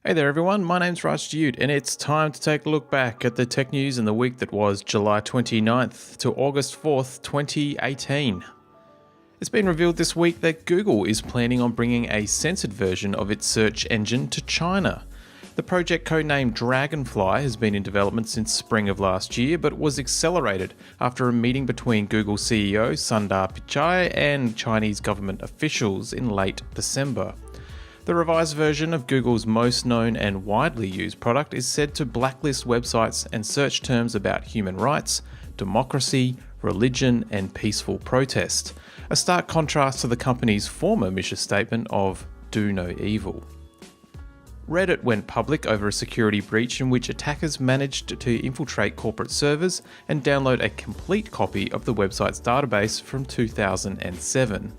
Hey there everyone, my name's Raj Dude, and it's time to take a look back at the tech news in the week that was July 29th to August 4th, 2018. It's been revealed this week that Google is planning on bringing a censored version of its search engine to China. The project codenamed Dragonfly has been in development since spring of last year, but was accelerated after a meeting between Google CEO Sundar Pichai and Chinese government officials in late December. The revised version of Google's most known and widely used product is said to blacklist websites and search terms about human rights, democracy, religion, and peaceful protest, a stark contrast to the company's former mission statement of "Do no evil." Reddit went public over a security breach in which attackers managed to infiltrate corporate servers and download a complete copy of the website's database from 2007.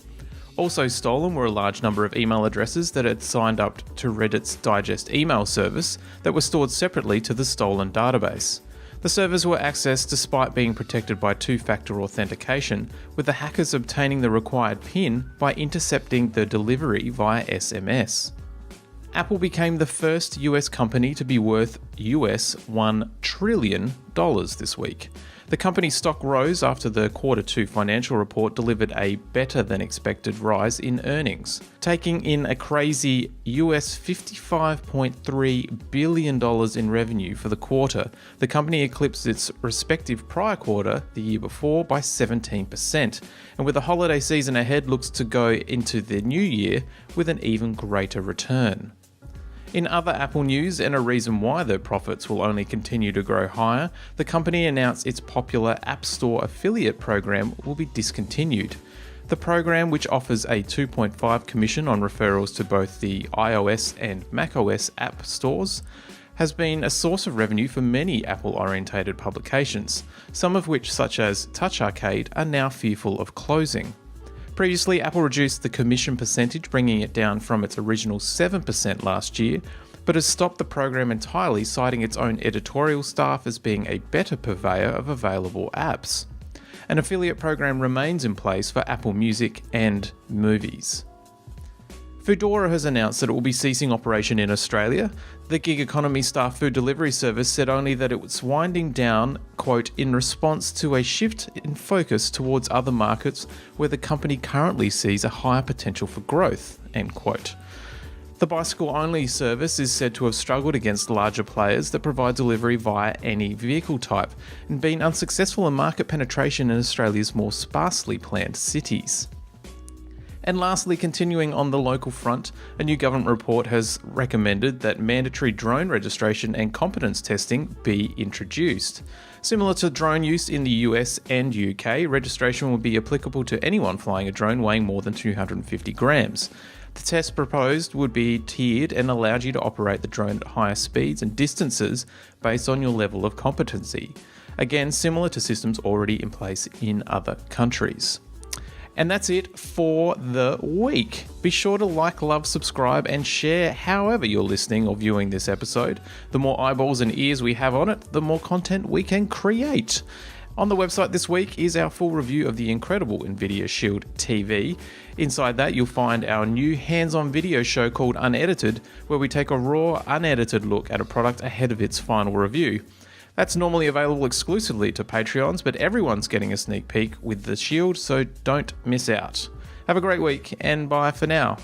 Also stolen were a large number of email addresses that had signed up to Reddit's Digest email service that were stored separately to the stolen database. The servers were accessed despite being protected by two-factor authentication, with the hackers obtaining the required PIN by intercepting the delivery via SMS. Apple became the first US company to be worth US $1 trillion this week. The company's stock rose after the Q2 financial report delivered a better-than-expected rise in earnings, taking in a crazy US $55.3 billion in revenue for the quarter. The company eclipsed its respective prior quarter the year before by 17%, and with the holiday season ahead looks to go into the new year with an even greater return. In other Apple news, and a reason why their profits will only continue to grow higher, the company announced its popular App Store affiliate program will be discontinued. The program, which offers a 2.5 commission on referrals to both the iOS and macOS app stores, has been a source of revenue for many Apple-orientated publications, some of which, such as Touch Arcade, are now fearful of closing. Previously, Apple reduced the commission percentage, bringing it down from its original 7% last year, but has stopped the program entirely, citing its own editorial staff as being a better purveyor of available apps. An affiliate program remains in place for Apple Music and movies. Foodora has announced that it will be ceasing operation in Australia. The gig economy staff food delivery service said only that it was winding down, quote, in response to a shift in focus towards other markets where the company currently sees a higher potential for growth, end quote. The bicycle-only service is said to have struggled against larger players that provide delivery via any vehicle type and been unsuccessful in market penetration in Australia's more sparsely planned cities. And lastly, continuing on the local front, a new government report has recommended that mandatory drone registration and competence testing be introduced. Similar to drone use in the US and UK, registration will be applicable to anyone flying a drone weighing more than 250 grams. The test proposed would be tiered and allowed you to operate the drone at higher speeds and distances based on your level of competency. Again, similar to systems already in place in other countries. And that's it for the week. Be sure to like, love, subscribe, and share however you're listening or viewing this episode. The more eyeballs and ears we have on it, the more content we can create. On the website this week is our full review of the incredible NVIDIA Shield TV. Inside that, you'll find our new hands-on video show called Unedited, where we take a raw, unedited look at a product ahead of its final review. That's normally available exclusively to Patreons, but everyone's getting a sneak peek with the Shield, so don't miss out. Have a great week, and bye for now.